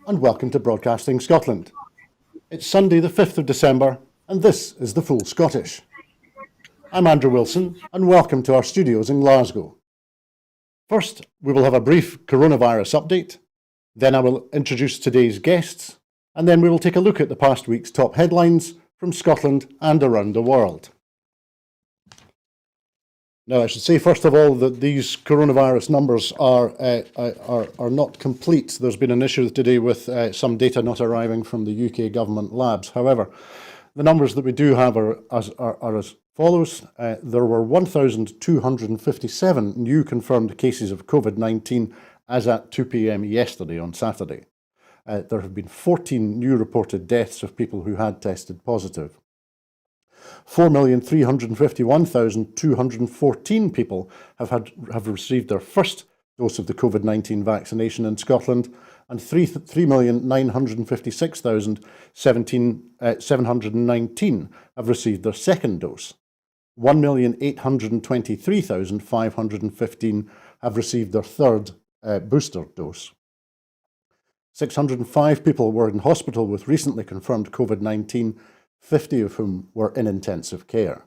and welcome to Broadcasting Scotland. It's Sunday the 5th of December and this is the Full Scottish. I'm Andrew Wilson and welcome to our studios in Glasgow. First, we will have a brief coronavirus update, then I will introduce today's guests, and then we will take a look at the past week's top headlines from Scotland and around the world. Now, I should say, first of all, that these coronavirus numbers are not complete. There's been an issue today with some data not arriving from the UK government labs. However, the numbers that we do have are as follows. There were 1,257 new confirmed cases of COVID-19 as at 2 p.m. yesterday on Saturday. There have been 14 new reported deaths of people who had tested positive. 4,351,214 people have received their first dose of the COVID-19 vaccination in Scotland, and 3,956,719 have received their second dose. 1,823,515 have received their third booster dose. 605 people were in hospital with recently confirmed COVID-19, 50 of whom were in intensive care.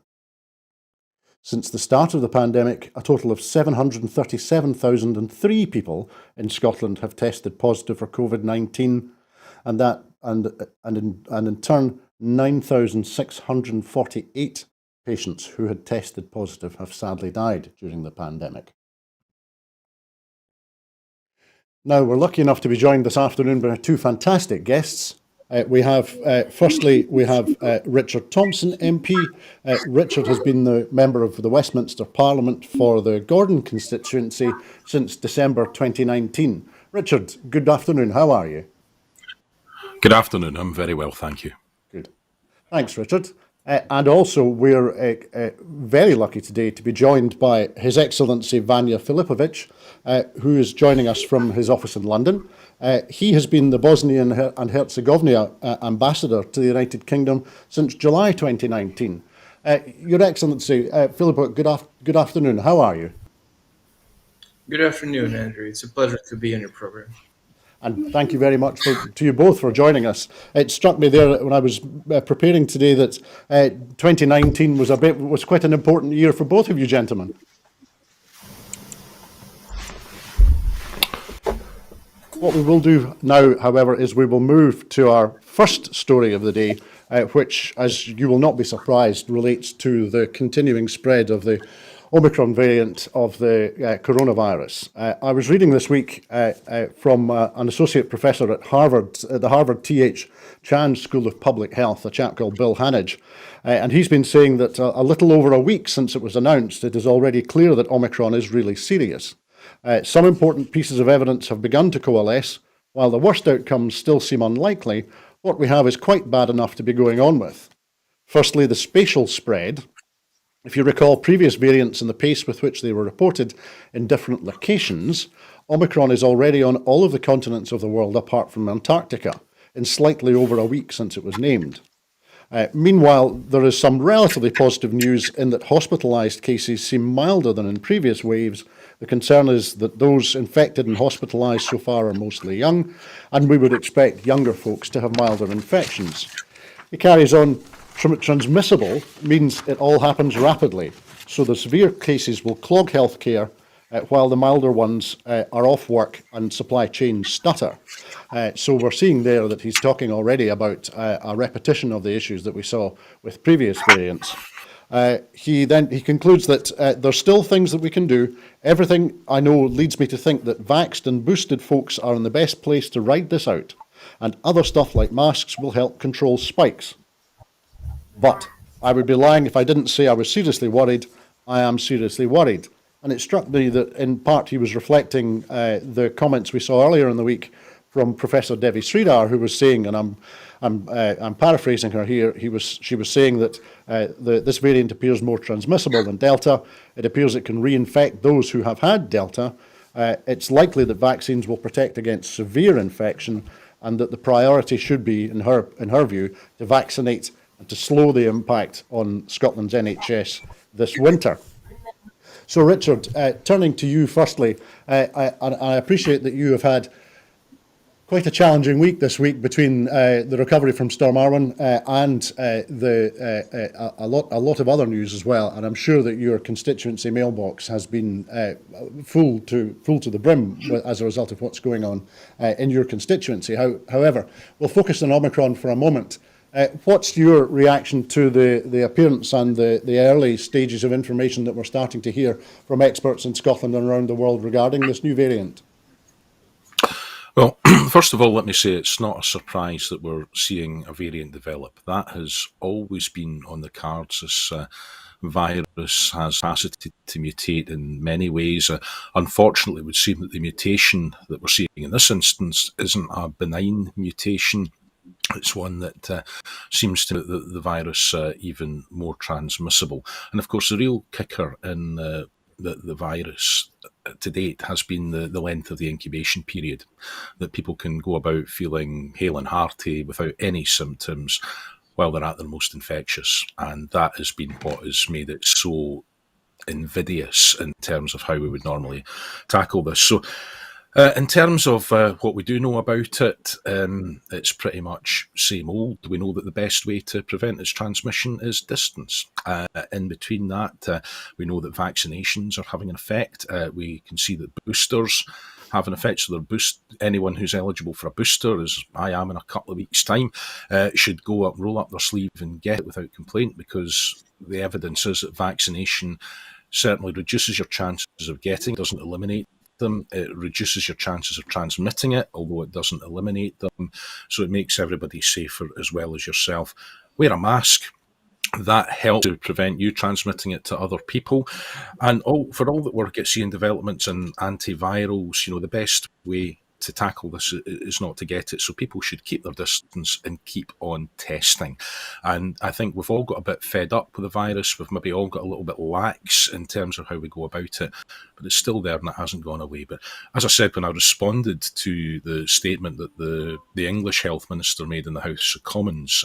Since the start of the pandemic, a total of 737,003 people in Scotland have tested positive for COVID-19, and in turn 9,648 patients who had tested positive have sadly died during the pandemic. Now, we're lucky enough to be joined this afternoon by two fantastic guests. Firstly, we have Richard Thomson MP. Richard has been the member of the Westminster Parliament for the Gordon constituency since December 2019. Richard, good afternoon. How are you? Good afternoon. I'm very well, thank you. Good. Thanks, Richard. And also, we're very lucky today to be joined by His Excellency Vanja Filipović, who is joining us from his office in London. He has been the Bosnia and Herzegovina ambassador to the United Kingdom since July 2019. Your Excellency, Filipović, good afternoon. How are you? Good afternoon, Andrew. It's a pleasure to be on your program. And thank you very much to you both for joining us. It struck me there when I was preparing today that 2019 was quite an important year for both of you gentlemen. What we will do now, however, is we will move to our first story of the day, which, as you will not be surprised, relates to the continuing spread of the Omicron variant of the coronavirus. I was reading this week from an associate professor at Harvard, at the Harvard T.H. Chan School of Public Health, a chap called Bill Hannage, and he's been saying that a little over a week since it was announced, it is already clear that Omicron is really serious. Some important pieces of evidence have begun to coalesce. While the worst outcomes still seem unlikely, what we have is quite bad enough to be going on with. Firstly, the spatial spread. If you recall previous variants and the pace with which they were reported in different locations, Omicron is already on all of the continents of the world apart from Antarctica, in slightly over a week since it was named. Meanwhile, there is some relatively positive news in that hospitalised cases seem milder than in previous waves. The concern is that those infected and hospitalised so far are mostly young, and we would expect younger folks to have milder infections. He carries on. Transmissible means it all happens rapidly, so the severe cases will clog healthcare while the milder ones are off work and supply chains stutter. So we're seeing there that he's talking already about a repetition of the issues that we saw with previous variants. He concludes that there's still things that we can do. Everything I know leads me to think that vaxxed and boosted folks are in the best place to ride this out, and other stuff like masks will help control spikes. But I would be lying if I didn't say I was seriously worried. I am seriously worried. And it struck me that in part he was reflecting the comments we saw earlier in the week from Professor Devi Sridhar, who was saying, and I'm paraphrasing her here, she was saying that this variant appears more transmissible than Delta. It appears it can reinfect those who have had Delta. It's likely that vaccines will protect against severe infection, and that the priority should be, in her view, to vaccinate and to slow the impact on Scotland's NHS this winter. So, Richard, turning to you firstly, I appreciate that you have had Quite a challenging week this week between the recovery from Storm Arwen and a lot of other news as well. And I'm sure that your constituency mailbox has been full to the brim as a result of what's going on in your constituency. However, we'll focus on Omicron for a moment. What's your reaction to the appearance and the early stages of information that we're starting to hear from experts in Scotland and around the world regarding this new variant? Well, first of all, let me say it's not a surprise that we're seeing a variant develop. That has always been on the cards. This virus has capacity to mutate in many ways. Unfortunately, it would seem that the mutation that we're seeing in this instance isn't a benign mutation. It's one that seems to make the virus even more transmissible. And of course, the real kicker in the virus to date has been the length of the incubation period, that people can go about feeling hale and hearty without any symptoms while they're at their most infectious. And that has been what has made it so invidious in terms of how we would normally tackle this. So in terms of what we do know about it, it's pretty much same old. We know that the best way to prevent its transmission is distance. In between that, we know that vaccinations are having an effect. We can see that boosters have an effect. So anyone who's eligible for a booster, as I am in a couple of weeks' time, should go up, roll up their sleeve and get it without complaint, because the evidence is that vaccination certainly reduces your chances of getting it, doesn't eliminate them. It reduces your chances of transmitting it, although it doesn't eliminate them. So it makes everybody safer as well as yourself. Wear a mask. That helps to prevent you transmitting it to other people. And for all that we're seeing developments in antivirals, the best way to tackle this is not to get it. So people should keep their distance and keep on testing. And I think we've all got a bit fed up with the virus. We've maybe all got a little bit lax in terms of how we go about it, but it's still there and it hasn't gone away. But as I said, when I responded to the statement that the English Health Minister made in the House of Commons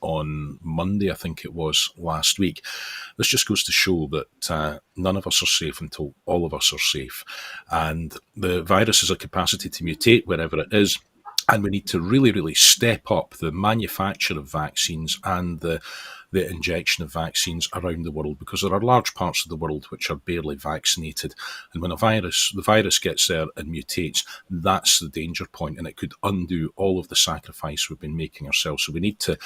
on Monday, I think it was, last week, this just goes to show that none of us are safe until all of us are safe. And the virus has a capacity to mutate wherever it is. And we need to really, really step up the manufacture of vaccines and the injection of vaccines around the world, because there are large parts of the world which are barely vaccinated. And when the virus gets there and mutates, that's the danger point, and it could undo all of the sacrifice we've been making ourselves. So we need to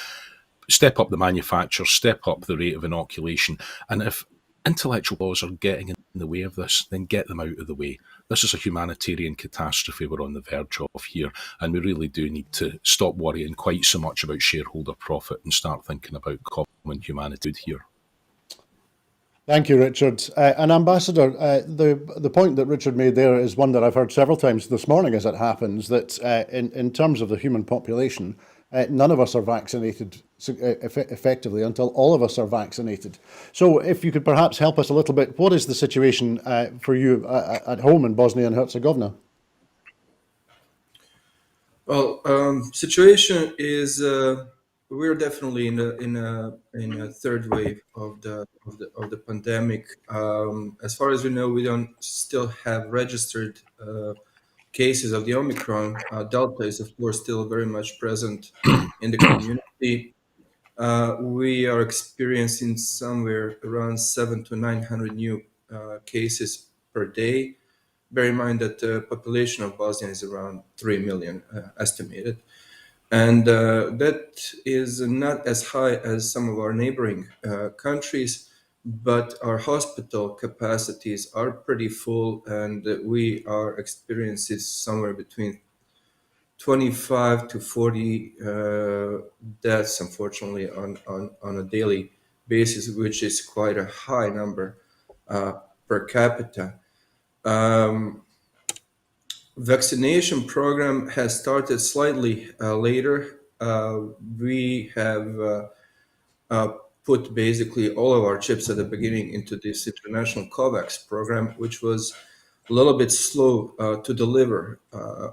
step up the manufacture, step up the rate of inoculation. And if intellectual laws are getting in the way of this, then get them out of the way. This is a humanitarian catastrophe we're on the verge of here, and we really do need to stop worrying quite so much about shareholder profit and start thinking about common humanity here. Thank you, Richard. And Ambassador, the point that Richard made there is one that I've heard several times this morning, as it happens, that in terms of the human population, none of us are vaccinated effectively until all of us are vaccinated. So if you could perhaps help us a little bit, what is the situation for you at home in Bosnia and Herzegovina? Well, situation is we're definitely in a third wave of the pandemic. As far as we know, we don't still have registered cases of the Omicron. Delta is, of course, still very much present in the community. We are experiencing somewhere around 700 to 900 new cases per day. Bear in mind that the population of Bosnia is around 3 million estimated. And that is not as high as some of our neighboring countries, but our hospital capacities are pretty full, and we are experiencing somewhere between 25 to 40 deaths, unfortunately, on a daily basis, which is quite a high number per capita. Vaccination program has started slightly later. We have put basically all of our chips at the beginning into this international COVAX program, which was a little bit slow to deliver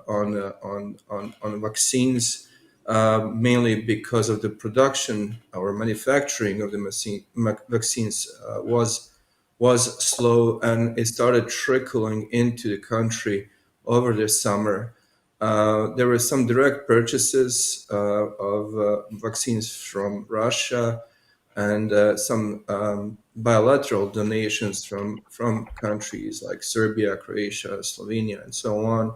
on vaccines, mainly because of the production or manufacturing of the vaccines was slow, and it started trickling into the country over the summer. There were some direct purchases of vaccines from Russia, and some bilateral donations from countries like Serbia, Croatia, Slovenia, and so on.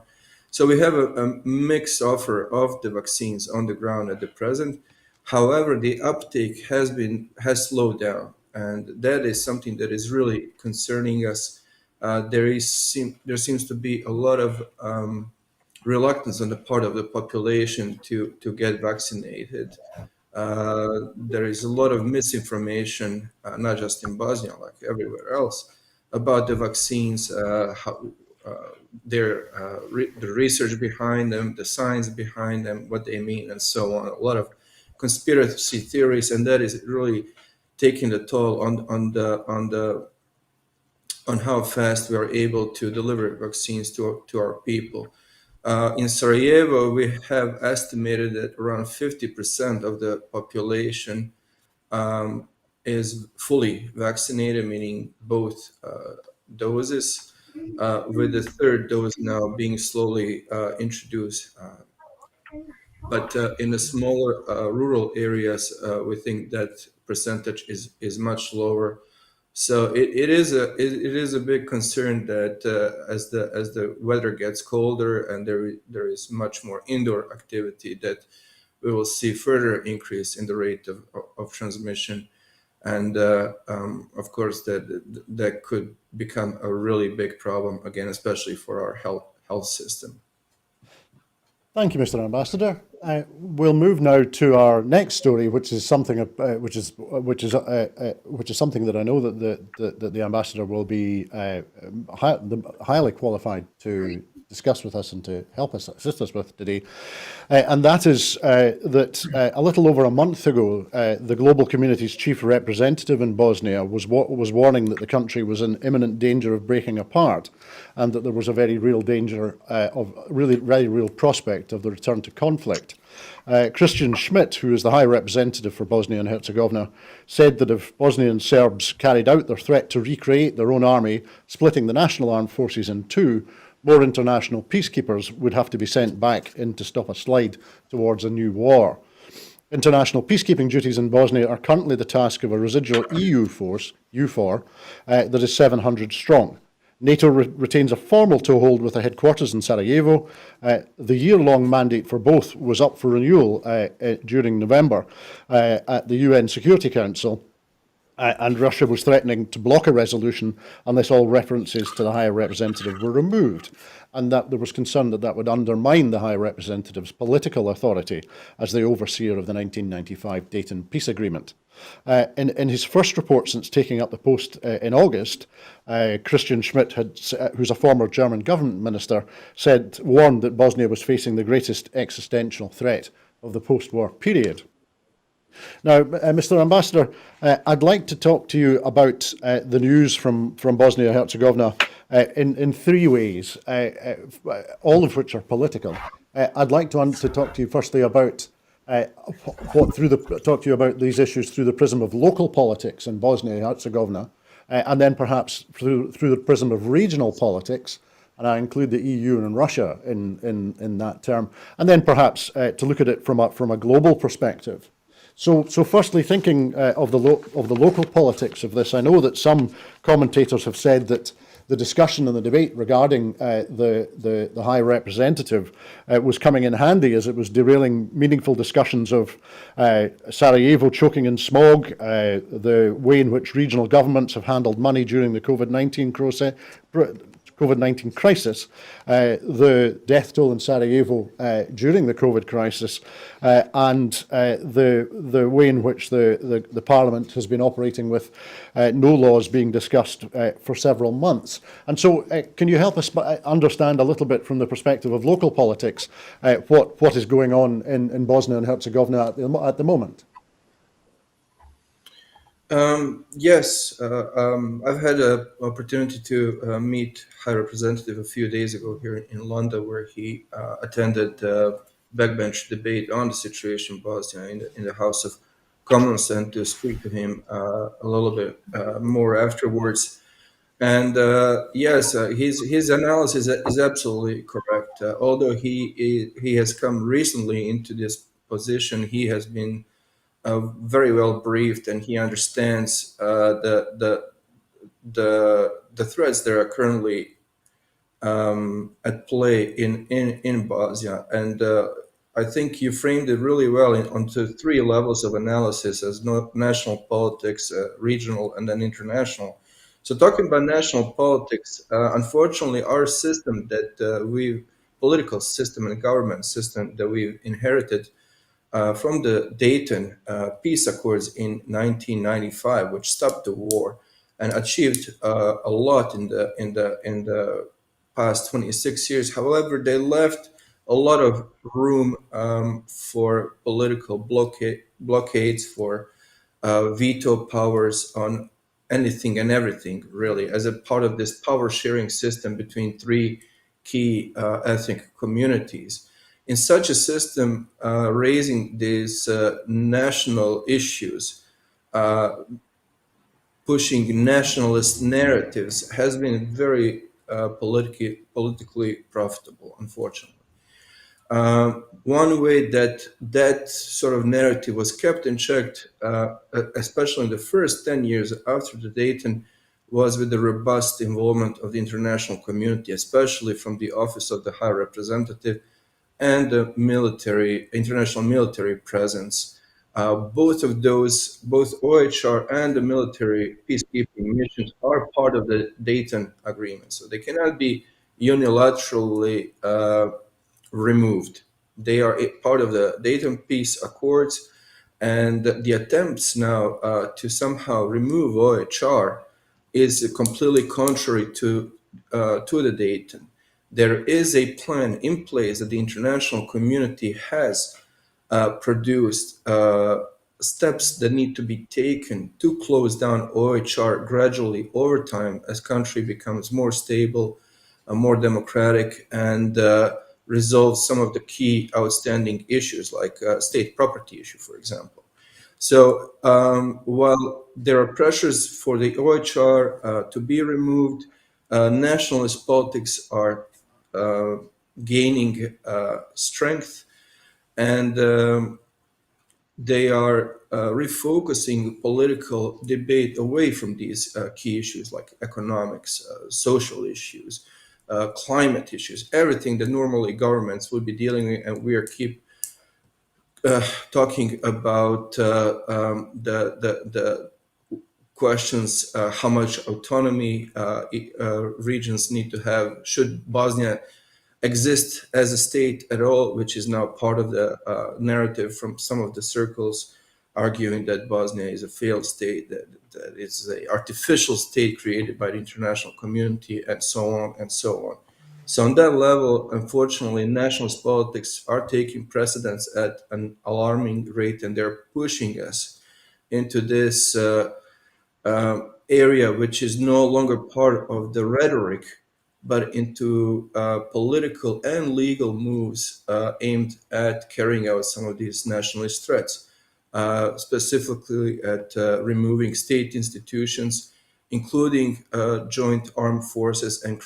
So we have a mixed offer of the vaccines on the ground at the present. However, the uptake has slowed down, and that is something that is really concerning us. There seems to be a lot of reluctance on the part of the population to get vaccinated. There is a lot of misinformation, not just in Bosnia, like everywhere else, about the vaccines, the research behind them, the science behind them, what they mean, and so on. A lot of conspiracy theories, and that is really taking the toll on how fast we are able to deliver vaccines to our people. In Sarajevo, we have estimated that around 50% of the population is fully vaccinated, meaning both doses, with the third dose now being slowly introduced. But in the smaller rural areas, we think that percentage is much lower. So it is a big concern that as the weather gets colder and there is much more indoor activity, that we will see further increase in the rate of transmission, and of course that could become a really big problem again, especially for our health system. Thank you, Mr. Ambassador. We'll move now to our next story, which is something something that I know that the ambassador will be highly qualified to discuss with us and to help us, assist us with today. And that is that a little over a month ago, the global community's chief representative in Bosnia was warning that the country was in imminent danger of breaking apart, and that there was a very real danger very real prospect of the return to conflict. Christian Schmidt, who is the High Representative for Bosnia and Herzegovina, said that if Bosnian Serbs carried out their threat to recreate their own army, splitting the national armed forces in two, more international peacekeepers would have to be sent back in to stop a slide towards a new war. International peacekeeping duties in Bosnia are currently the task of a residual EU force, EUFOR, that is 700 strong. NATO retains a formal toehold with a headquarters in Sarajevo. The year-long mandate for both was up for renewal during November at the UN Security Council, and Russia was threatening to block a resolution unless all references to the High Representative were removed, and that there was concern that that would undermine the High Representative's political authority as the overseer of the 1995 Dayton Peace Agreement. In his first report since taking up the post in August, Christian Schmidt, who's a former German government minister, warned that Bosnia was facing the greatest existential threat of the post-war period. Now, Mr. Ambassador, I'd like to talk to you about the news from Bosnia and Herzegovina in three ways, all of which are political. I'd like to talk to you firstly about talk to you about these issues through the prism of local politics in Bosnia and Herzegovina, and then perhaps through the prism of regional politics, and I include the EU and Russia in that term, and then perhaps to look at it from a global perspective. So firstly, thinking of the local politics of this, I know that some commentators have said that the discussion and the debate regarding the High Representative was coming in handy, as it was derailing meaningful discussions of Sarajevo choking in smog, the way in which regional governments have handled money during the COVID-19 crisis, the death toll in Sarajevo during the COVID crisis, and the way in which the Parliament has been operating with no laws being discussed for several months. And so can you help us understand a little bit from the perspective of local politics what is going on in Bosnia and Herzegovina at the moment? Yes, I've had an opportunity to meet High Representative a few days ago here in London, where he attended a backbench debate on the situation in Bosnia in the House of Commons, and to speak to him a little bit more afterwards. And yes, his analysis is absolutely correct. although he has come recently into this position, he has been very well briefed, and he understands the threats that are currently at play in Bosnia. And I think you framed it really well onto three levels of analysis as national politics, regional, and then international. So talking about national politics, unfortunately, our system political system and government system that we inherited from the Dayton peace accords in 1995, which stopped the war and achieved a lot in the past 26 years. However, they left a lot of room for political blockades, for veto powers on anything and everything, really, as a part of this power sharing system between three key ethnic communities. In such a system, raising these national issues, pushing nationalist narratives has been very politically profitable, unfortunately. One way that sort of narrative was kept in check, especially in the first 10 years after the Dayton, was with the robust involvement of the international community, especially from the Office of the High Representative and the international military presence. Both of those, both OHR and the military peacekeeping missions, are part of the Dayton Agreement, so they cannot be unilaterally removed. They are part of the Dayton Peace Accords, and the attempts now to somehow remove OHR is completely contrary to the Dayton. There is a plan in place that the international community has produced steps that need to be taken to close down OHR gradually over time as country becomes more stable, more democratic, and resolve some of the key outstanding issues like state property issue, for example. So while there are pressures for the OHR to be removed, nationalist politics are gaining strength, and they are refocusing political debate away from these key issues like economics, social issues, climate issues, everything that normally governments would be dealing with, and we are keep talking about the questions, how much autonomy regions need to have, should Bosnia exist as a state at all, which is now part of the narrative from some of the circles arguing that Bosnia is a failed state, that it's an artificial state created by the international community, and so on and so on. So on that level, unfortunately, nationalist politics are taking precedence at an alarming rate, and they're pushing us into this area, which is no longer part of the rhetoric, but into political and legal moves aimed at carrying out some of these nationalist threats, specifically at removing state institutions, including joint armed forces, and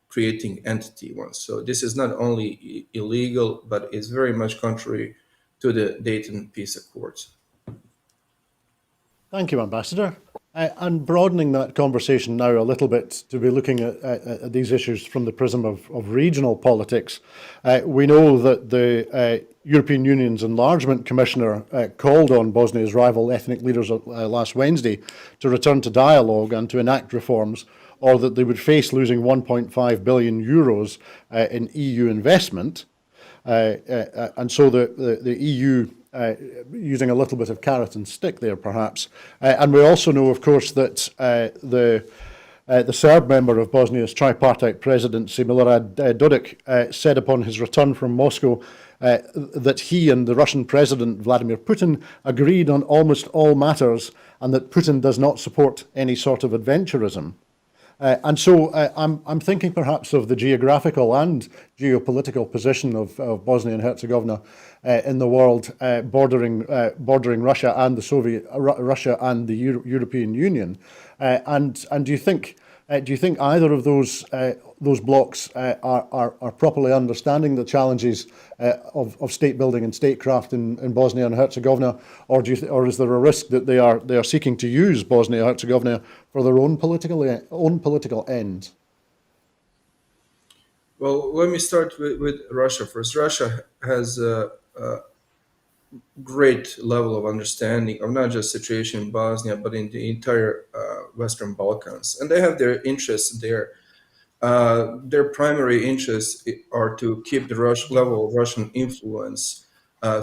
creating entity ones. So this is not only illegal, but is very much contrary to the Dayton Peace Accords. Thank you, Ambassador. And broadening that conversation now a little bit to be looking at these issues from the prism of regional politics, we know that the European Union's Enlargement Commissioner called on Bosnia's rival ethnic leaders last Wednesday to return to dialogue and to enact reforms, or that they would face losing 1.5 billion euros in EU investment. And so the EU using a little bit of carrot and stick there, perhaps. And we also know, of course, that the Serb member of Bosnia's tripartite presidency, Milorad Dodik, said upon his return from Moscow that he and the Russian President Vladimir Putin agreed on almost all matters, and that Putin does not support any sort of adventurism. And so I'm thinking perhaps of the geographical and geopolitical position of Bosnia and Herzegovina in the world, bordering Russia and the European Union. And do you think Do you think either of those blocs are properly understanding the challenges of state building and statecraft in Bosnia and Herzegovina, or or is there a risk that they are seeking to use Bosnia and Herzegovina for their own political ends? Well, let me start with Russia first. Russia has a great level of understanding of not just situation in Bosnia, but in the entire Western Balkans, and they have their interests there. Their primary interests are to keep the level of Russian influence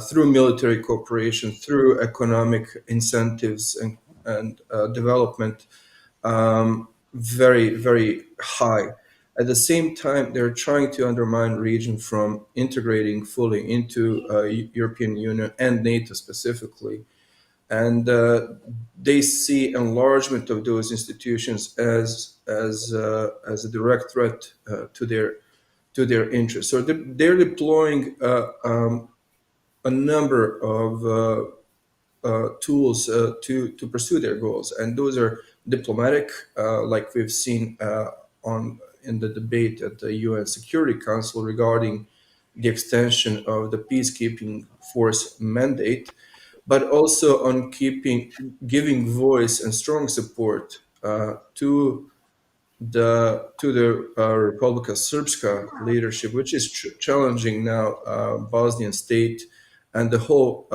through military cooperation, through economic incentives and development very, very high. At the same time, they're trying to undermine the region from integrating fully into European Union and NATO specifically. And they see enlargement of those institutions as a direct threat to their interests. So they're deploying a number of tools to pursue their goals, and those are diplomatic, like we've seen on in the debate at the UN Security Council regarding the extension of the peacekeeping force mandate, but also on giving voice and strong support to the Republika Srpska leadership, which is challenging now Bosnian state and the whole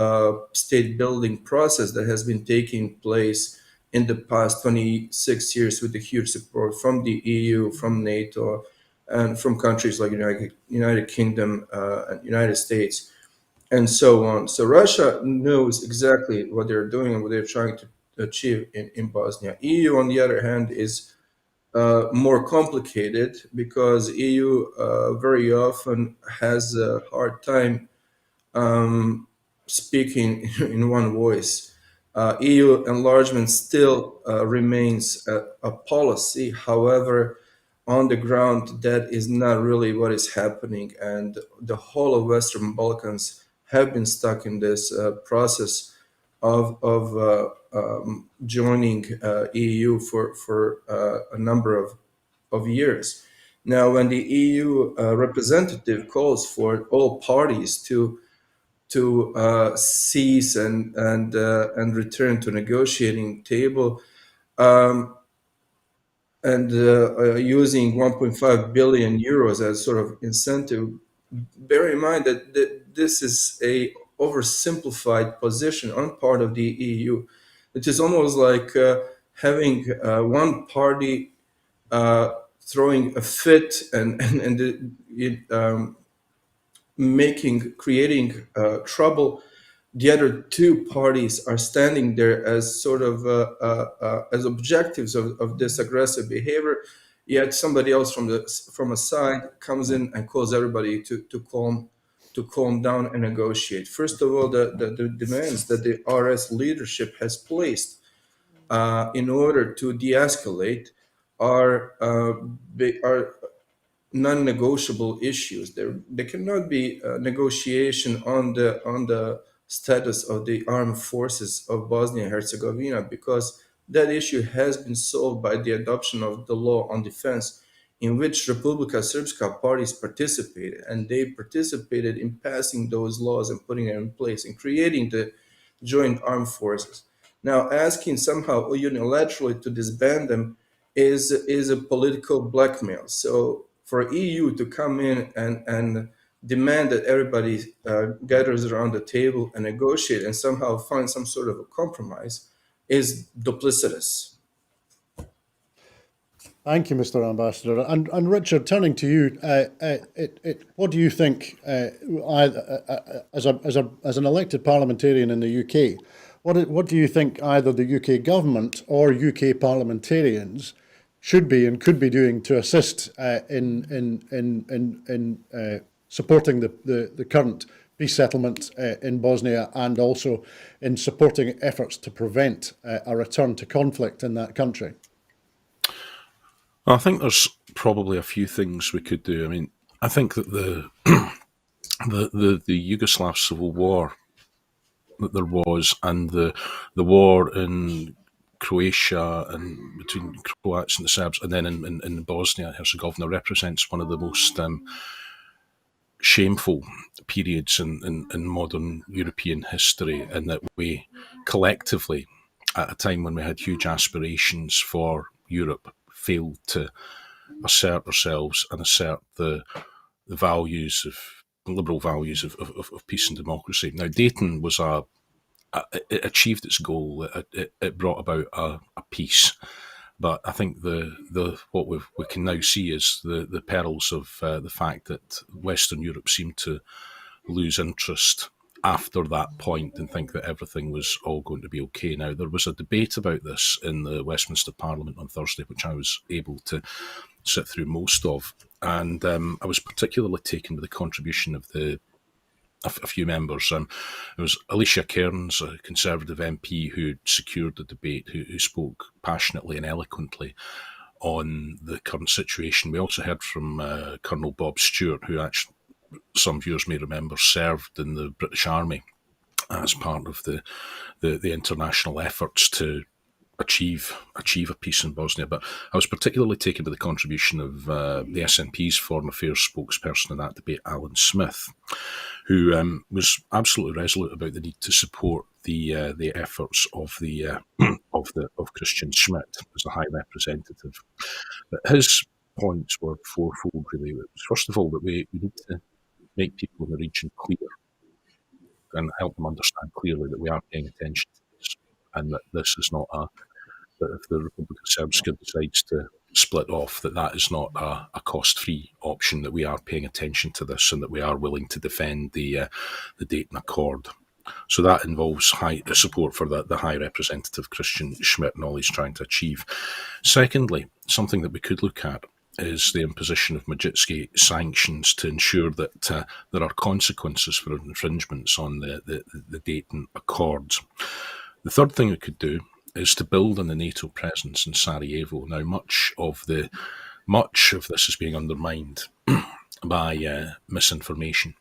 state building process that has been taking place in the past 26 years with the huge support from the EU, from NATO, and from countries like United Kingdom and United States, and so on. So Russia knows exactly what they're doing and what they're trying to achieve in Bosnia. EU, on the other hand, is more complicated because EU very often has a hard time speaking in one voice. EU enlargement still remains a policy. However, on the ground, that is not really what is happening, and the whole of Western Balkans have been stuck in this process of joining EU for a number of years. Now, when the EU representative calls for all parties to cease and return to negotiating table, and using 1.5 billion euros as sort of incentive, bear in mind that this is a oversimplified position on part of the EU. It is almost like having one party throwing a fit and creating trouble. The other two parties are standing there as sort of as objectives of this aggressive behavior. Yet somebody else from a side comes in and calls everybody to calm down and negotiate. First of all, the demands that the RS leadership has placed in order to de-escalate are non-negotiable issues. There cannot be a negotiation on the status of the armed forces of Bosnia and Herzegovina, because that issue has been solved by the adoption of the law on defense, in which Republika Srpska parties participated, and they participated in passing those laws and putting them in place and creating the joint armed forces. Now, asking somehow unilaterally to disband them is a political blackmail. So for EU to come in and demand that everybody gathers around the table and negotiate and somehow find some sort of a compromise is duplicitous. Thank you, Mr. Ambassador. And Richard, turning to you, what do you think, as an elected parliamentarian in the UK, what do you think either the UK government or UK parliamentarians should be and could be doing to assist in supporting the current peace settlement in Bosnia, and also in supporting efforts to prevent a return to conflict in that country? I think there's probably a few things we could do. I mean, I think that the Yugoslav civil war that there was, and the war in Croatia and between Croats and the Serbs, and then in Bosnia and Herzegovina represents one of the most shameful periods in modern European history, in that we collectively, at a time when we had huge aspirations for Europe, failed to assert ourselves and assert the values of liberal values of peace and democracy. Now, Dayton was it achieved its goal. It brought about a peace, but I think what we can now see is the perils of the fact that Western Europe seemed to lose interest after that point and think that everything was all going to be okay. Now, there was a debate about this in the Westminster Parliament on Thursday, which I was able to sit through most of, and I was particularly taken with the contribution of a few members. It was Alicia Cairns, a Conservative MP, who secured the debate, who spoke passionately and eloquently on the current situation. We also heard from Colonel Bob Stewart, who actually, some viewers may remember, served in the British Army as part of the international efforts to achieve a peace in Bosnia. But I was particularly taken by the contribution of the SNP's Foreign Affairs spokesperson in that debate, Alan Smith, who was absolutely resolute about the need to support the efforts of of Christian Schmidt as the High Representative. But his points were fourfold, really. First of all, that we need to make people in the region clear and help them understand clearly that we are paying attention to this, and that this is not that if the Republic of Srpska decides to split off, that is not a cost-free option, that we are paying attention to this and that we are willing to defend the Dayton Accord. So that involves support for the High Representative Christian Schmidt and all he's trying to achieve. Secondly, something that we could look at is the imposition of Magnitsky sanctions to ensure that there are consequences for infringements on the Dayton Accords. The third thing we could do is to build on the NATO presence in Sarajevo. Now, much of this is being undermined by misinformation.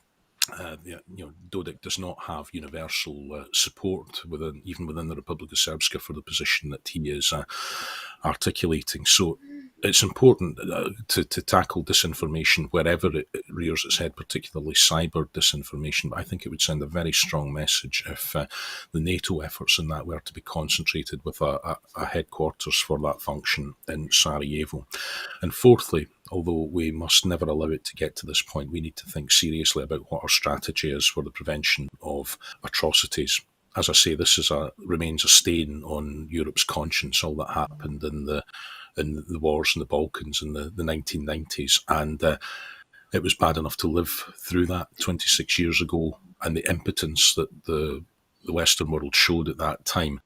Dodik does not have universal support even within the Republic of Srpska for the position that he is articulating. So it's important to tackle disinformation wherever it rears its head, particularly cyber disinformation. But I think it would send a very strong message if the NATO efforts in that were to be concentrated with a headquarters for that function in Sarajevo. And fourthly, although we must never allow it to get to this point, we need to think seriously about what our strategy is for the prevention of atrocities. As I say, this remains a stain on Europe's conscience, all that happened in the wars in the Balkans in the 1990s. And it was bad enough to live through that 26 years ago, and the impotence that the Western world showed at that time.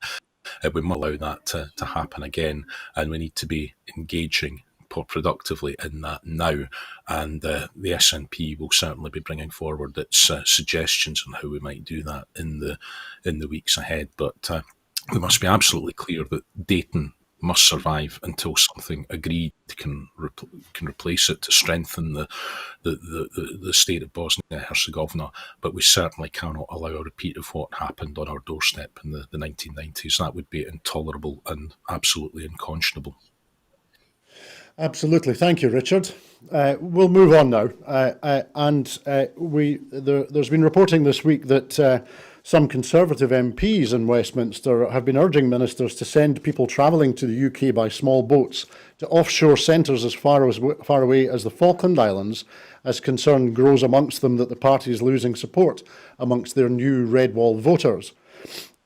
We must allow that to happen again, and we need to be engaging productively in that now. And the SNP will certainly be bringing forward its suggestions on how we might do that in the weeks ahead. But we must be absolutely clear that Dayton must survive until something agreed can replace it to strengthen the state of Bosnia and Herzegovina. But we certainly cannot allow a repeat of what happened on our doorstep in the 1990s. That would be intolerable and absolutely unconscionable. Absolutely. Thank you, Richard. We'll move on now. There's been reporting this week that some Conservative MPs in Westminster have been urging ministers to send people travelling to the UK by small boats to offshore centres as far away as the Falkland Islands, as concern grows amongst them that the party is losing support amongst their new Red Wall voters.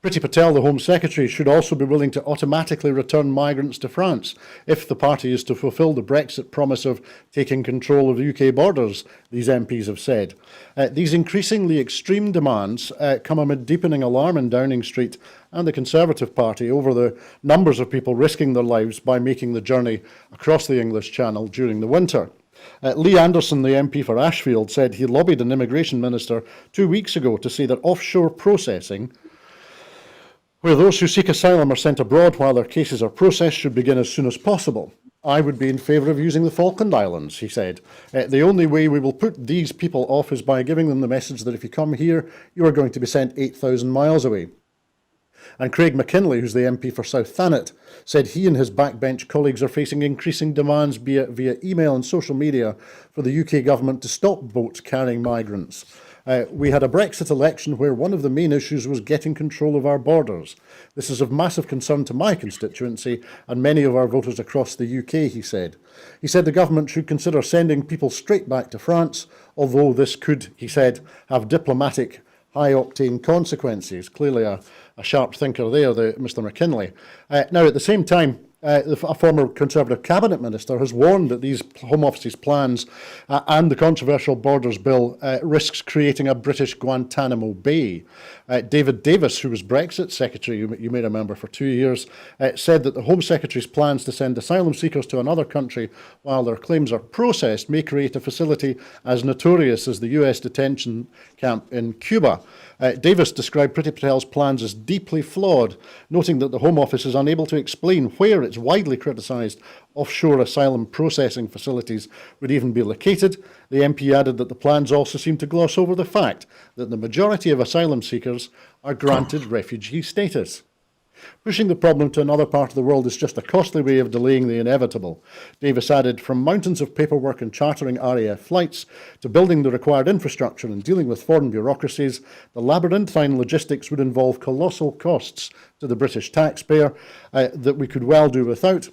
Priti Patel, the Home Secretary, should also be willing to automatically return migrants to France if the party is to fulfil the Brexit promise of taking control of the UK borders, these MPs have said. These increasingly extreme demands come amid deepening alarm in Downing Street and the Conservative Party over the numbers of people risking their lives by making the journey across the English Channel during the winter. Lee Anderson, the MP for Ashfield, said he lobbied an immigration minister 2 weeks ago to say that offshore processing, where those who seek asylum are sent abroad while their cases are processed, should begin as soon as possible. I would be in favour of using the Falkland Islands, he said. The only way we will put these people off is by giving them the message that if you come here, you are going to be sent 8,000 miles away. And Craig McKinley, who's the MP for South Thanet, said he and his backbench colleagues are facing increasing demands via email and social media for the UK government to stop boats carrying migrants. We had a Brexit election where one of the main issues was getting control of our borders. This is of massive concern to my constituency and many of our voters across the UK, he said. He said the government should consider sending people straight back to France, although this could, he said, have diplomatic high-octane consequences. Clearly a sharp thinker there, Mr McKinley. Now, at the same time, a former Conservative Cabinet Minister has warned that these Home Office's plans and the controversial Borders Bill risks creating a British Guantanamo Bay. David Davis, who was Brexit Secretary, you may remember, for 2 years, said that the Home Secretary's plans to send asylum seekers to another country while their claims are processed may create a facility as notorious as the US detention camp in Cuba. Davis described Priti Patel's plans as deeply flawed, noting that the Home Office is unable to explain where its widely criticised offshore asylum processing facilities would even be located. The MP added that the plans also seem to gloss over the fact that the majority of asylum seekers are granted refugee status. Pushing the problem to another part of the world is just a costly way of delaying the inevitable. Davis added, from mountains of paperwork and chartering RAF flights to building the required infrastructure and dealing with foreign bureaucracies, the labyrinthine logistics would involve colossal costs to the British taxpayer that we could well do without.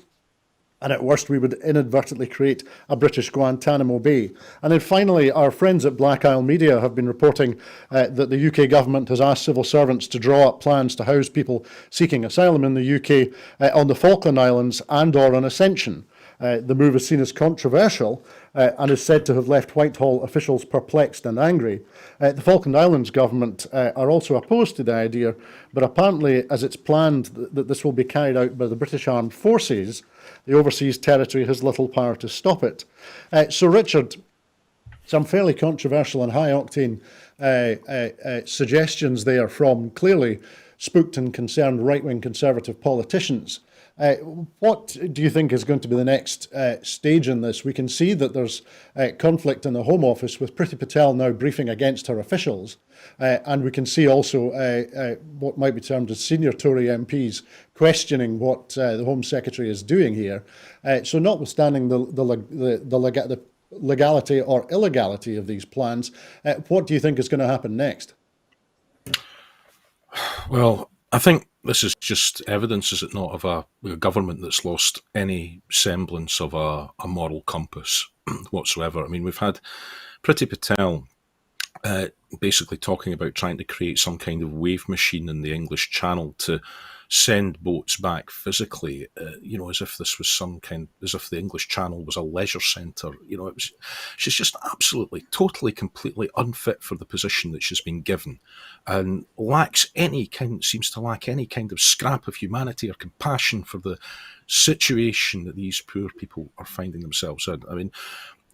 And at worst, we would inadvertently create a British Guantanamo Bay. And then finally, our friends at Black Isle Media have been reporting that the UK government has asked civil servants to draw up plans to house people seeking asylum in the UK on the Falkland Islands and or on Ascension. The move is seen as controversial and is said to have left Whitehall officials perplexed and angry. The Falkland Islands government are also opposed to the idea, but apparently as it's planned that this will be carried out by the British Armed Forces, the overseas territory has little power to stop it. So Richard, some fairly controversial and high-octane suggestions there from clearly spooked and concerned right-wing Conservative politicians. What do you think is going to be the next stage in this? We can see that there's conflict in the Home Office with Priti Patel now briefing against her officials. And we can see also what might be termed as senior Tory MPs questioning what the Home Secretary is doing here. So notwithstanding the legality or illegality of these plans, what do you think is going to happen next? Well, I think this is just evidence, is it not, of a government that's lost any semblance of a moral compass whatsoever. I mean, we've had Priti Patel basically talking about trying to create some kind of wave machine in the English Channel to send boats back physically, as if this was as if the English Channel was a leisure centre. She's just absolutely, totally, completely unfit for the position that she's been given, and seems to lack any kind of scrap of humanity or compassion for the situation that these poor people are finding themselves in. I mean,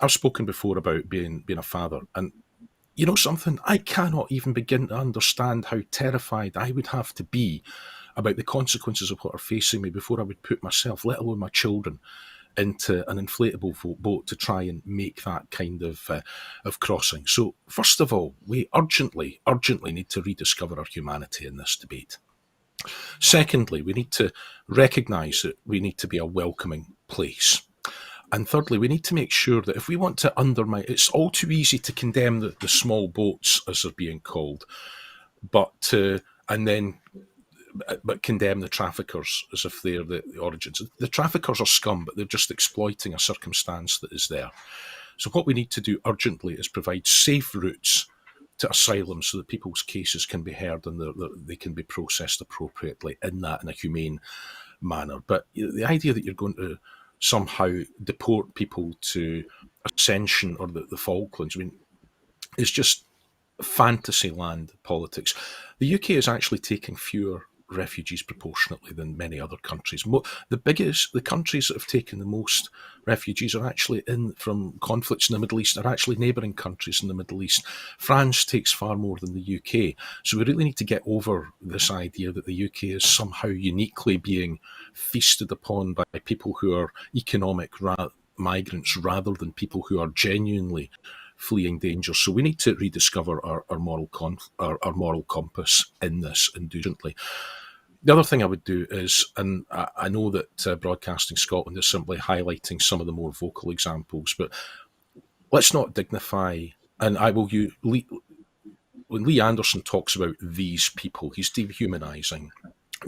I've spoken before about being a father, and you know something, I cannot even begin to understand how terrified I would have to be about the consequences of what are facing me before I would put myself, let alone my children, into an inflatable boat to try and make that kind of crossing. So, first of all, we urgently need to rediscover our humanity in this debate. Secondly, we need to recognise that we need to be a welcoming place. And thirdly, we need to make sure that if we want to undermine, it's all too easy to condemn the small boats, as they're being called, but condemn the traffickers as if they're the origins. The traffickers are scum, but they're just exploiting a circumstance that is there. So what we need to do urgently is provide safe routes to asylum so that people's cases can be heard and they can be processed appropriately in a humane manner. But the idea that you're going to somehow deport people to Ascension or the Falklands, I mean, is just fantasy land politics. The UK is actually taking fewer refugees proportionately than many other countries. The countries that have taken the most refugees are actually from conflicts in the Middle East, are actually neighbouring countries in the Middle East. France takes far more than the UK. So we really need to get over this idea that the UK is somehow uniquely being feasted upon by people who are economic migrants rather than people who are genuinely fleeing danger. So we need to rediscover our moral compass in this indulgently. The other thing I would do is, and I know that Broadcasting Scotland is simply highlighting some of the more vocal examples, but let's not dignify, and I will use, when Lee Anderson talks about these people, he's dehumanising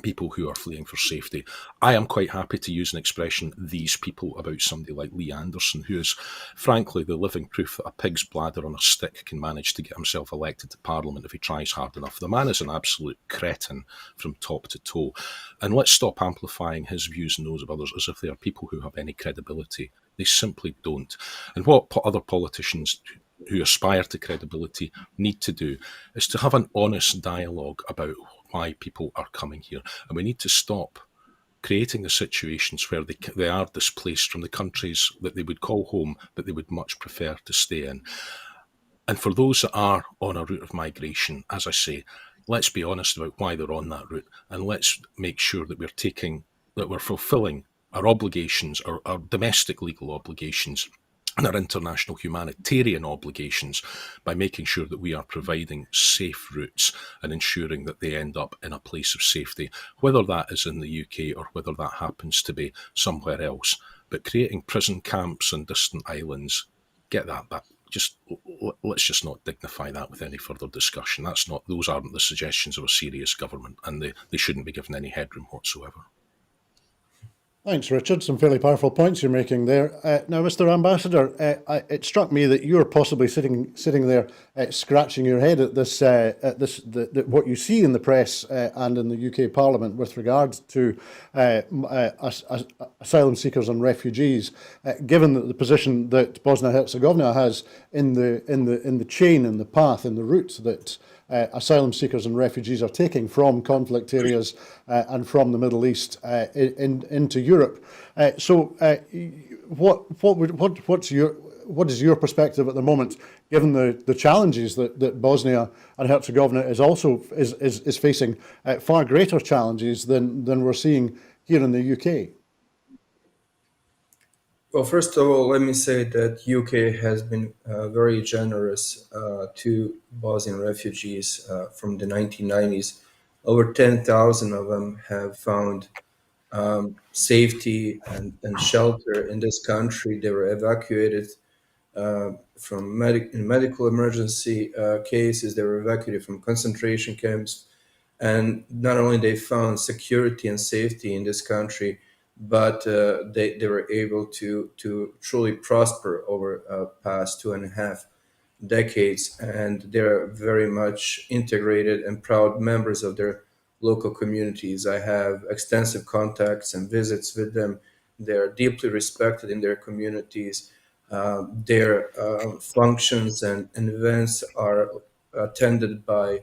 people who are fleeing for safety. I am quite happy to use an expression, these people, about somebody like Lee Anderson, who is frankly the living proof that a pig's bladder on a stick can manage to get himself elected to Parliament if he tries hard enough. The man is an absolute cretin from top to toe. And let's stop amplifying his views and those of others as if they are people who have any credibility. They simply don't. And what other politicians who aspire to credibility need to do is to have an honest dialogue about why people are coming here. And we need to stop creating the situations where they are displaced from the countries that they would call home, but they would much prefer to stay in. And for those that are on a route of migration, as I say, let's be honest about why they're on that route, and let's make sure that we're fulfilling our obligations, our domestic legal obligations, and our international humanitarian obligations by making sure that we are providing safe routes and ensuring that they end up in a place of safety, whether that is in the UK or whether that happens to be somewhere else. But creating prison camps on distant islands, get that back. Let's just not dignify that with any further discussion. Those aren't the suggestions of a serious government, and they shouldn't be given any headroom whatsoever. Thanks, Richard. Some fairly powerful points you're making there. Now, Mr. Ambassador, it struck me that you're possibly sitting there scratching your head at what you see in the press and in the UK Parliament with regards to asylum seekers and refugees, given that the position that Bosnia and Herzegovina has in the chain, in the path, in the route that asylum seekers and refugees are taking from conflict areas and from the Middle East into Europe. What is your perspective at the moment, given the challenges that Bosnia and Herzegovina is facing, far greater challenges than we're seeing here in the UK? Well, first of all, let me say that UK has been very generous to Bosnian refugees from the 1990s. Over 10,000 of them have found safety and shelter in this country. They were evacuated from medical emergency cases. They were evacuated from concentration camps. And not only they found security and safety in this country, but they were able to truly prosper over past 2.5 decades, and they're very much integrated and proud members of their local communities. I have extensive contacts and visits with them. They're deeply respected in their communities. Their functions and events are attended by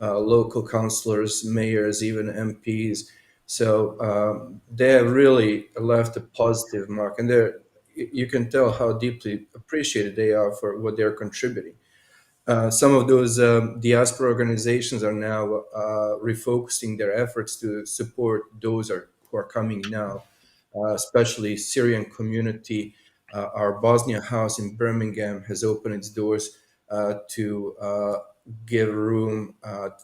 local councillors, mayors, even MPs. So they have really left a positive mark, and you can tell how deeply appreciated they are for what they're contributing. Some of those diaspora organizations are now refocusing their efforts to support those who are coming now, especially Syrian community. Our Bosnia house in Birmingham has opened its doors to give room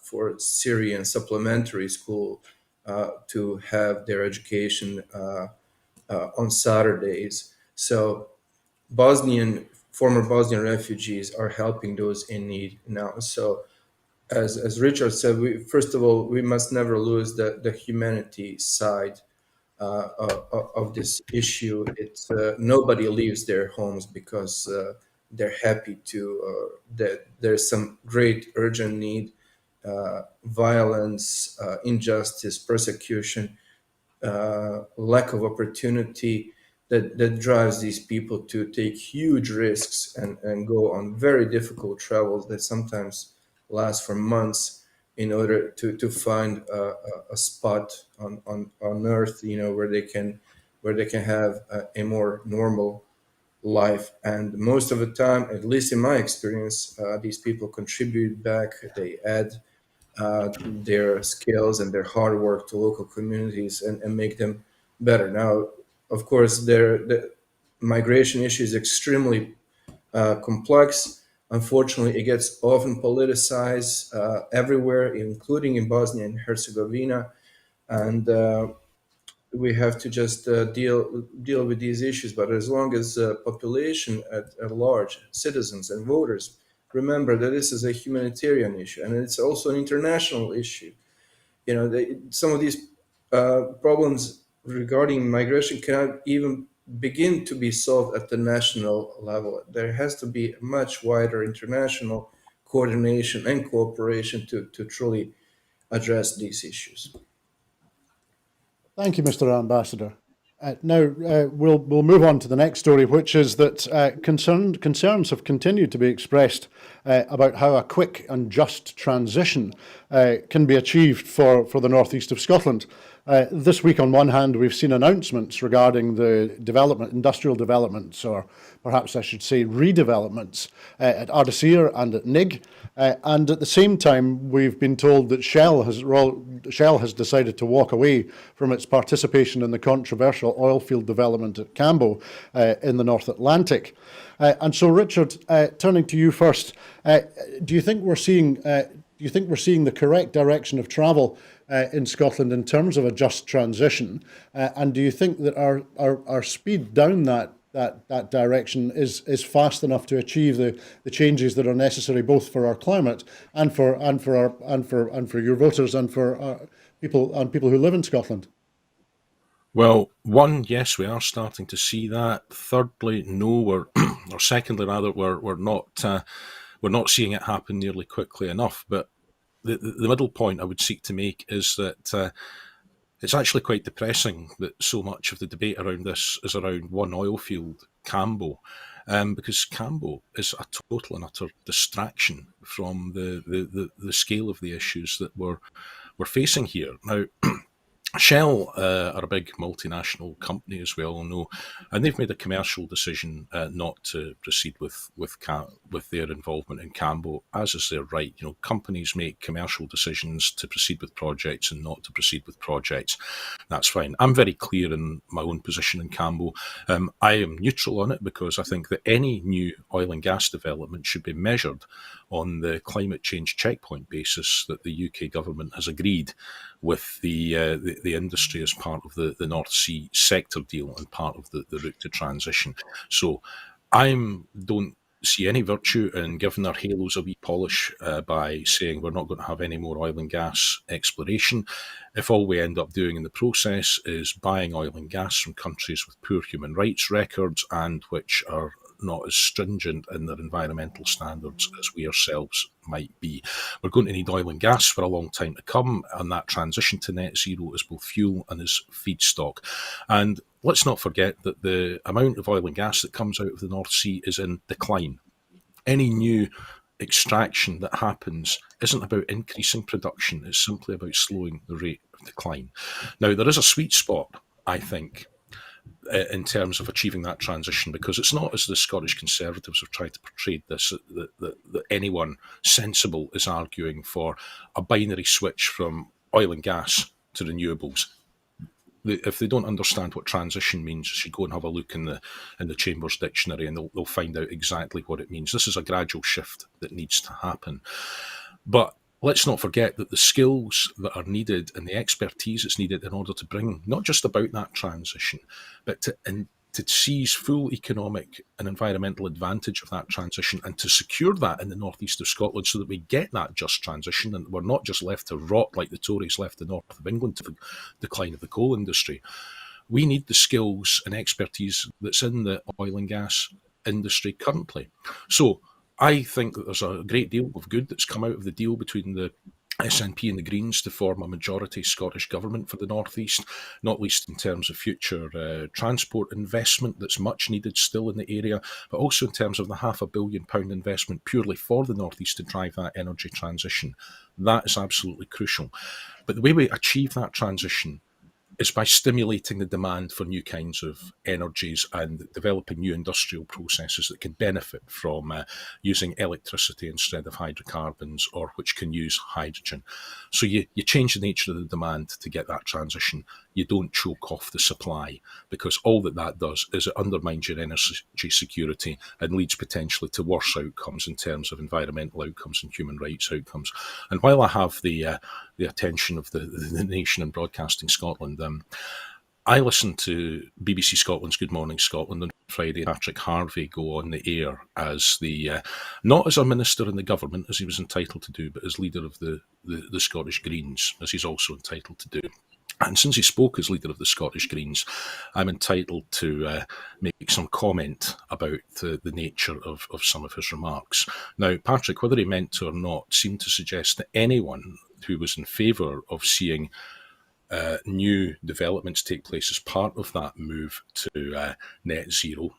for Syrian supplementary school to have their education on Saturdays. So former Bosnian refugees are helping those in need now. So as Richard said, first of all, we must never lose the humanity side of this issue. It's nobody leaves their homes because they're happy to, that there's some great urgent need, violence, injustice, persecution, lack of opportunity that drives these people to take huge risks and go on very difficult travels that sometimes last for months in order to find a spot on earth, where they can have a more normal life. And most of the time, at least in my experience, these people contribute back. They add their skills and their hard work to local communities and make them better. Now, of course, the migration issue is extremely complex. Unfortunately, it gets often politicized everywhere, including in Bosnia and Herzegovina. and we have to just deal with these issues. But as long as population at large, citizens and voters, remember that this is a humanitarian issue and it's also an international issue. Some of these problems regarding migration cannot even begin to be solved at the national level. There has to be much wider international coordination and cooperation to truly address these issues. Thank you, Mr. Ambassador. Now we'll move on to the next story, which is that concerns have continued to be expressed about how a quick and just transition can be achieved for the northeast of Scotland. This week, on one hand, we've seen announcements regarding the industrial developments, or perhaps I should say redevelopments, at Ardasir and at Nig. And at the same time, we've been told that Shell has decided to walk away from its participation in the controversial oil field development at Cambo in the North Atlantic. And so, Richard, turning to you first, do you think we're seeing the correct direction of travel in Scotland in terms of a just transition? And do you think that our speed down that direction is fast enough to achieve the changes that are necessary both for our climate and for your voters and for people who live in Scotland? Well, one, yes, we are starting to see that. Thirdly, no, or secondly, rather, we're not seeing it happen nearly quickly enough. But the middle point I would seek to make is that it's actually quite depressing that so much of the debate around this is around one oil field, Cambo, because Cambo is a total and utter distraction from the scale of the issues that we're facing here. Now, Shell are a big multinational company, as we all know, and they've made a commercial decision not to proceed with their involvement in Cambo, as is their right. Companies make commercial decisions to proceed with projects and not to proceed with projects. That's fine. I'm very clear in my own position in Cambo. I am neutral on it because I think that any new oil and gas development should be measured on the climate change checkpoint basis that the UK government has agreed with the industry as part of the North Sea sector deal and part of the route to transition. So I don't see any virtue in giving our halos a wee polish by saying we're not going to have any more oil and gas exploration. If all we end up doing in the process is buying oil and gas from countries with poor human rights records and which are not as stringent in their environmental standards as we ourselves might be. We're going to need oil and gas for a long time to come, and that transition to net zero is both fuel and is feedstock. And let's not forget that the amount of oil and gas that comes out of the North Sea is in decline. Any new extraction that happens isn't about increasing production, it's simply about slowing the rate of decline. Now, there is a sweet spot, I think, in terms of achieving that transition, because it's not, as the Scottish Conservatives have tried to portray this, that anyone sensible is arguing for a binary switch from oil and gas to renewables. If they don't understand what transition means, you should go and have a look in the Chambers Dictionary, and they'll find out exactly what it means. This is a gradual shift that needs to happen. But let's not forget that the skills that are needed and the expertise that's needed in order to bring not just about that transition, but to seize full economic and environmental advantage of that transition and to secure that in the northeast of Scotland so that we get that just transition and we're not just left to rot like the Tories left the north of England to the decline of the coal industry. We need the skills and expertise that's in the oil and gas industry currently. So I think that there's a great deal of good that's come out of the deal between the SNP and the Greens to form a majority Scottish government for the North East, not least in terms of future transport investment that's much needed still in the area, but also in terms of the £500 million investment purely for the North East to drive that energy transition. That is absolutely crucial. But the way we achieve that transition is by stimulating the demand for new kinds of energies and developing new industrial processes that can benefit from using electricity instead of hydrocarbons, or which can use hydrogen. So you change the nature of the demand to get that transition. you don't choke off the supply, because all that does is it undermines your energy security and leads potentially to worse outcomes in terms of environmental outcomes and human rights outcomes. And while I have the attention of the nation and Broadcasting Scotland, I listened to BBC Scotland's Good Morning Scotland on Friday. Patrick Harvey go on the air as not as a minister in the government, as he was entitled to do, but as leader of the Scottish Greens, as he's also entitled to do. And since he spoke as leader of the Scottish Greens, I'm entitled to make some comment about the nature of some of his remarks. Now, Patrick, whether he meant to or not, seemed to suggest that anyone who was in favour of seeing new developments take place as part of that move to net zero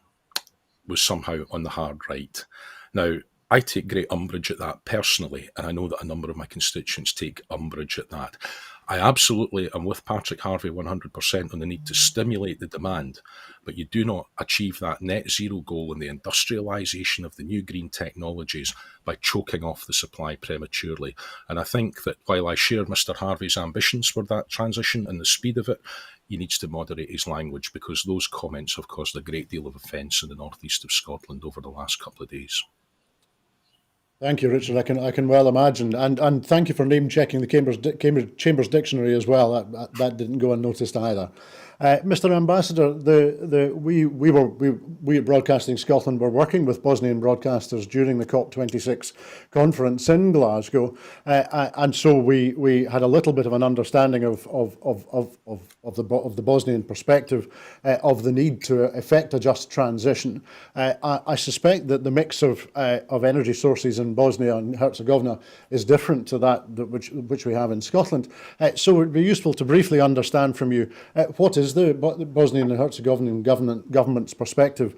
was somehow on the hard right. Now, I take great umbrage at that personally, and I know that a number of my constituents take umbrage at that. I absolutely am with Patrick Harvey 100% on the need to stimulate the demand, but you do not achieve that net zero goal and the industrialisation of the new green technologies by choking off the supply prematurely. And I think that while I share Mr. Harvey's ambitions for that transition and the speed of it, he needs to moderate his language, because those comments have caused a great deal of offence in the northeast of Scotland over the last couple of days. Thank you, Richard. I can well imagine, and thank you for name checking the Cambridge Chambers Dictionary as well. That didn't go unnoticed either. Mr. Ambassador, we at Broadcasting Scotland were working with Bosnian broadcasters during the COP26 conference in Glasgow, and so we had a little bit of an understanding of the Bosnian perspective of the need to effect a just transition. I suspect that the mix of energy sources in Bosnia and Herzegovina is different to that which we have in Scotland. So it would be useful to briefly understand from you what is the Bosnian and Herzegovinian government's perspective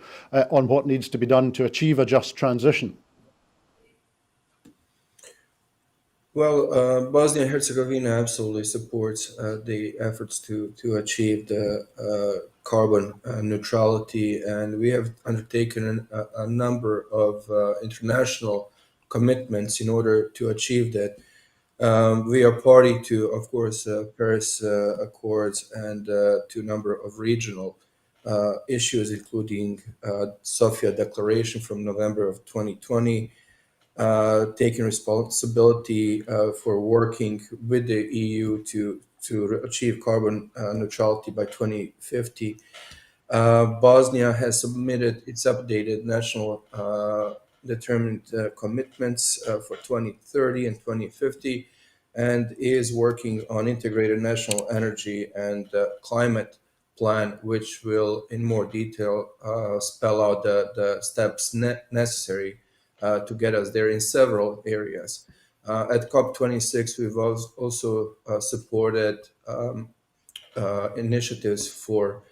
on what needs to be done to achieve a just transition. Well, Bosnia and Herzegovina absolutely supports the efforts to achieve the carbon neutrality, and we have undertaken a number of international commitments in order to achieve that. We are party to, of course, Paris Accords and to a number of regional issues, including Sofia Declaration from November of 2020, taking responsibility for working with the EU to achieve carbon neutrality by 2050. Bosnia has submitted its updated national determined commitments for 2030 and 2050, and is working on integrated national energy and climate plan, which will in more detail spell out the steps necessary to get us there in several areas. At COP26, we've also supported initiatives for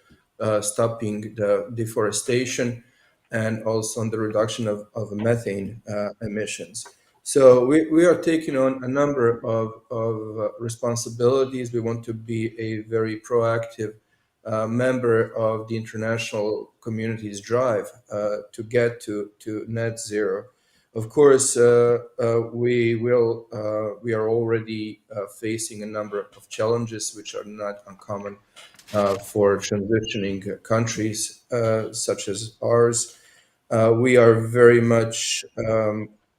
stopping the deforestation and also on the reduction of methane emissions. So we are taking on a number of responsibilities. We want to be a very proactive member of the international community's drive to get to net zero. Of course, we are already facing a number of challenges which are not uncommon for transitioning countries such as ours. We are very much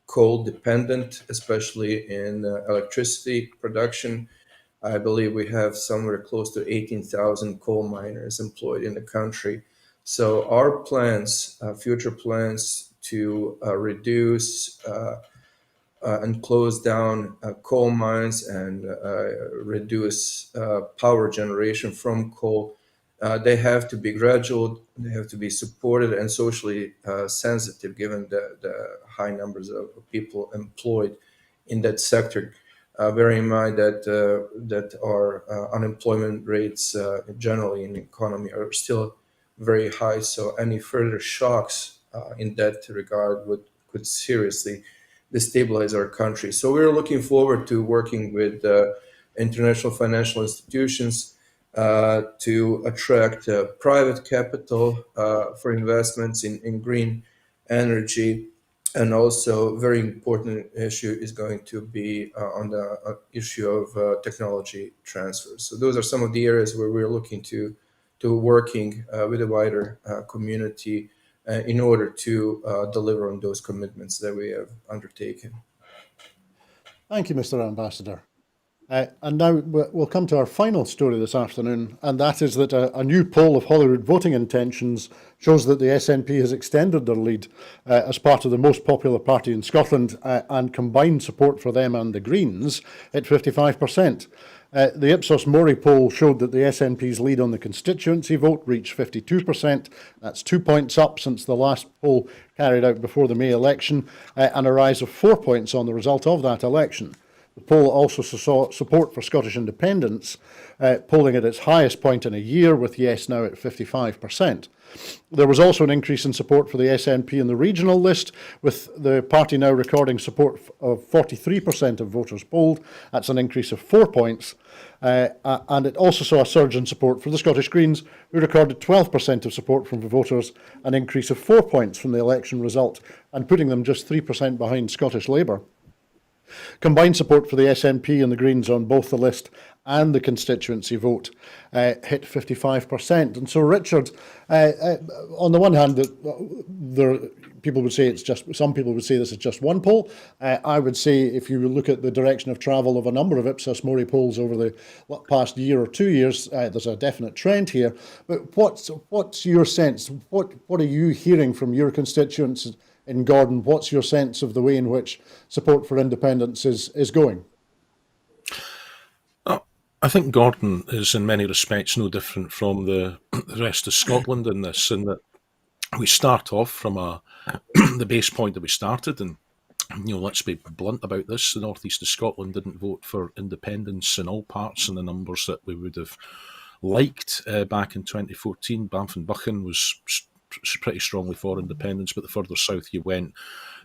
coal dependent, especially in electricity production. I believe we have somewhere close to 18,000 coal miners employed in the country. So our plans, future plans to reduce and close down coal mines and reduce power generation from coal, they have to be gradual, they have to be supported and socially sensitive, given the high numbers of people employed in that sector. Bearing in mind that our unemployment rates generally in the economy are still very high, so any further shocks in that regard could seriously destabilize our country. So we're looking forward to working with international financial institutions to attract private capital for investments in green energy. And also, very important issue is going to be on the issue of technology transfer. So those are some of the areas where we're looking to working with a wider community in order to deliver on those commitments that we have undertaken. Thank you, Mr. Ambassador. And now we'll come to our final story this afternoon, and that is that a new poll of Holyrood voting intentions shows that the SNP has extended their lead as part of the most popular party in Scotland, and combined support for them and the Greens at 55%. The Ipsos Mori poll showed that the SNP's lead on the constituency vote reached 52%. That's 2 points up since the last poll carried out before the May election, and a rise of 4 points on the result of that election. The poll also saw support for Scottish independence, polling at its highest point in a year, with yes now at 55%. There was also an increase in support for the SNP in the regional list, with the party now recording support of 43% of voters polled. That's an increase of 4 points. And it also saw a surge in support for the Scottish Greens, who recorded 12% of support from the voters, an increase of 4 points from the election result, and putting them just 3% behind Scottish Labour. Combined support for the SNP and the Greens on both the list and the constituency vote hit 55%. And so, Richard, on the one hand, people would say some people would say this is just one poll. I would say, if you look at the direction of travel of a number of Ipsos Mori polls over the past year or 2 years, there's a definite trend here. But what's your sense? What are you hearing from your constituents in Gordon? What's your sense of the way in which support for independence is going? I think Gordon is in many respects no different from the rest of Scotland in this, in that we start off from the base point that we started, and let's be blunt about this, the northeast of Scotland didn't vote for independence in all parts in the numbers that we would have liked back in 2014. Banff and Buchan was pretty strongly for independence, but the further south you went,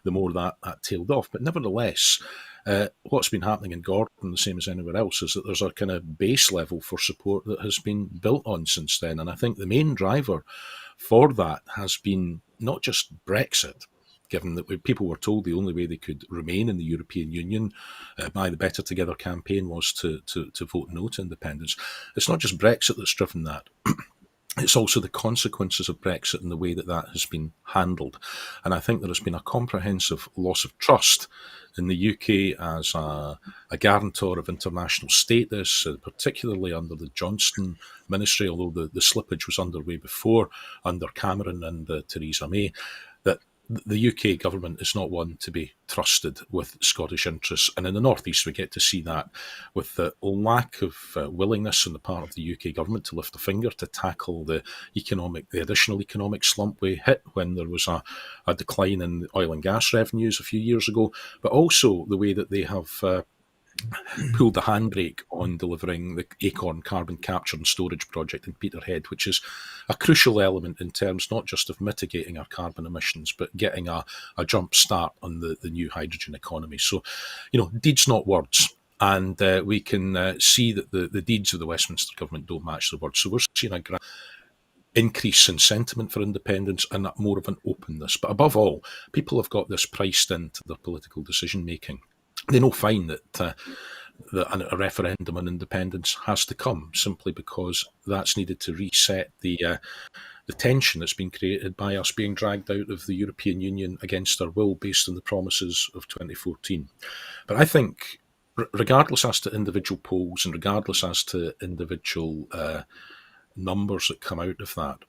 the more that tailed off. But nevertheless, what's been happening in Gordon, the same as anywhere else, is that there's a kind of base level for support that has been built on since then. And I think the main driver for that has been not just Brexit, given that people were told the only way they could remain in the European Union by the Better Together campaign was to vote no to independence. It's not just Brexit that's driven that. It's also the consequences of Brexit and the way that has been handled. And I think there has been a comprehensive loss of trust in the UK as a guarantor of international status, particularly under the Johnson ministry, although the slippage was underway before, under Cameron and Theresa May, that the UK government is not one to be trusted with Scottish interests. And in the North East, we get to see that with the lack of willingness on the part of the UK government to lift a finger to tackle the additional economic slump we hit when there was a decline in oil and gas revenues a few years ago, but also the way that they have pulled the handbrake on delivering the Acorn carbon capture and storage project in Peterhead, which is a crucial element in terms not just of mitigating our carbon emissions, but getting a jump start on the new hydrogen economy. So, deeds not words. And we can see that the deeds of the Westminster government don't match the words. So we're seeing a increase in sentiment for independence and more of an openness. But above all, people have got this priced into their political decision making. They know fine that a referendum on independence has to come, simply because that's needed to reset the tension that's been created by us being dragged out of the European Union against our will based on the promises of 2014. But I think, regardless as to individual polls and regardless as to individual numbers that come out of that,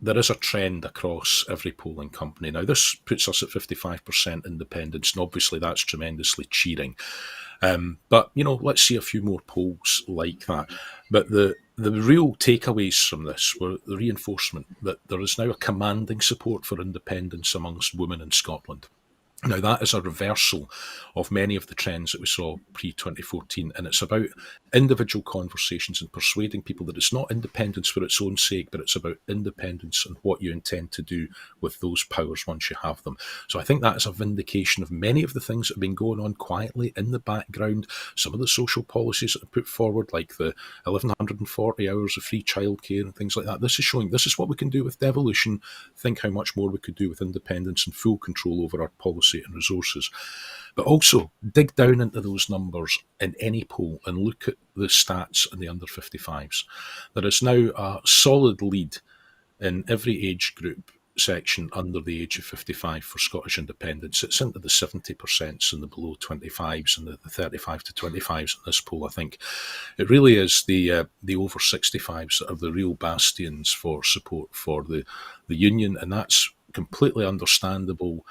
there is a trend across every polling company. Now, this puts us at 55% independence, and obviously that's tremendously cheering. But, let's see a few more polls like that. But the real takeaways from this were the reinforcement that there is now a commanding support for independence amongst women in Scotland. Now, that is a reversal of many of the trends that we saw pre-2014, and it's about individual conversations and persuading people that it's not independence for its own sake, but it's about independence and what you intend to do with those powers once you have them. So I think that is a vindication of many of the things that have been going on quietly in the background, some of the social policies that are put forward, like the 1,140 hours of free childcare and things like that. This is showing this is what we can do with devolution. Think how much more we could do with independence and full control over our policy democracy and resources. But also dig down into those numbers in any poll and look at the stats in the under 55s. There is now a solid lead in every age group section under the age of 55 for Scottish independence. It's into the 70% and the below 25s and the 35 to 25s in this poll, I think. It really is the over 65s that are the real bastions for support for the union, and that's completely understandable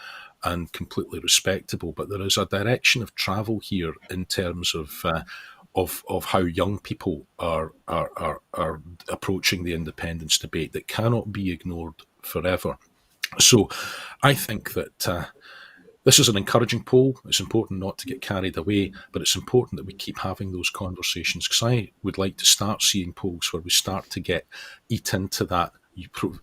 and completely respectable. But there is a direction of travel here in terms of how young people are approaching the independence debate that cannot be ignored forever. So I think that this is an encouraging poll. It's important not to get carried away, but it's important that we keep having those conversations, because I would like to start seeing polls where we start to eat into that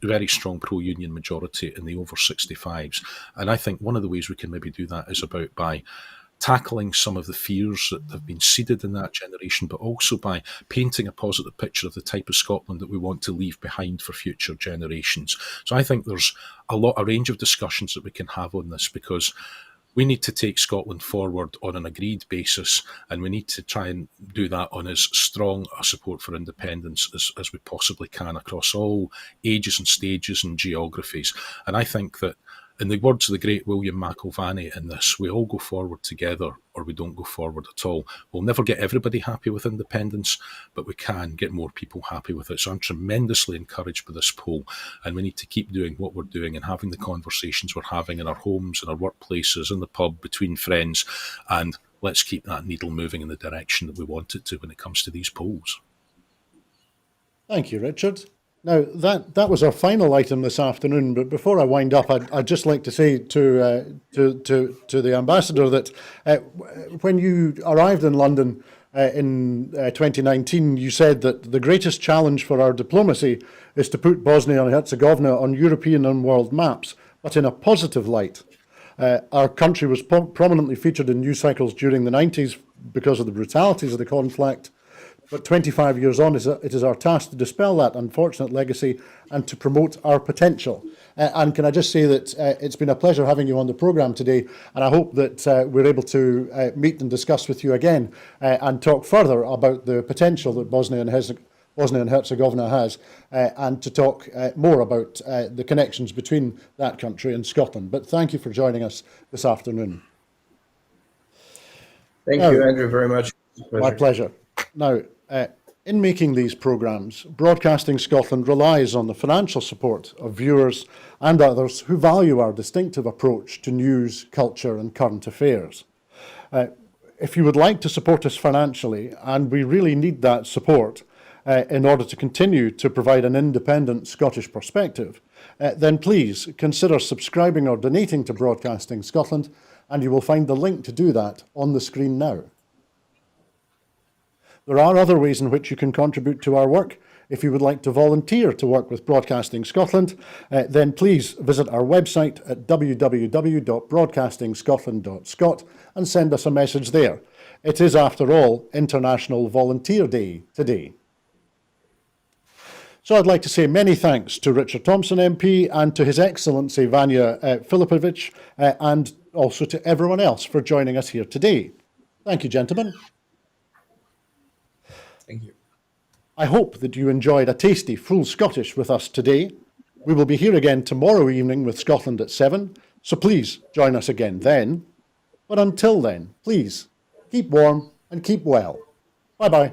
very strong pro-union majority in the over 65s. And I think one of the ways we can maybe do that is by tackling some of the fears that have been seeded in that generation, but also by painting a positive picture of the type of Scotland that we want to leave behind for future generations. So I think there's a range of discussions that we can have on this, because we need to take Scotland forward on an agreed basis, and we need to try and do that on as strong a support for independence as we possibly can across all ages and stages and geographies. And I think that, in the words of the great William McIlvanney in this, we all go forward together or we don't go forward at all. We'll never get everybody happy with independence, but we can get more people happy with it. So I'm tremendously encouraged by this poll, and we need to keep doing what we're doing and having the conversations we're having in our homes, in our workplaces, in the pub, between friends, and let's keep that needle moving in the direction that we want it to when it comes to these polls. Thank you, Richard. Now, that was our final item this afternoon, but before I wind up, I'd just like to say to the Ambassador that when you arrived in London in 2019, you said that the greatest challenge for our diplomacy is to put Bosnia and Herzegovina on European and world maps, but in a positive light. Our country was prominently featured in news cycles during the 90s because of the brutalities of the conflict. But 25 years on, it is our task to dispel that unfortunate legacy and to promote our potential. And can I just say that it's been a pleasure having you on the programme today, and I hope that we're able to meet and discuss with you again and talk further about the potential that Bosnia and Herzegovina has, and to talk more about the connections between that country and Scotland. But thank you for joining us this afternoon. Thank you, Andrew, very much. My pleasure. Now, in making these programmes, Broadcasting Scotland relies on the financial support of viewers and others who value our distinctive approach to news, culture and current affairs. If you would like to support us financially, and we really need that support in order to continue to provide an independent Scottish perspective, then please consider subscribing or donating to Broadcasting Scotland, and you will find the link to do that on the screen now. There are other ways in which you can contribute to our work. If you would like to volunteer to work with Broadcasting Scotland, then please visit our website at www.broadcastingscotland.scot and send us a message there. It is, after all, International Volunteer Day today. So I'd like to say many thanks to Richard Thomson MP and to His Excellency Vanja Filipović, and also to everyone else for joining us here today. Thank you, gentlemen. Thank you. I hope that you enjoyed a tasty full Scottish with us today. We will be here again tomorrow evening with Scotland at 7, so please join us again then. But until then, please keep warm and keep well. Bye-bye.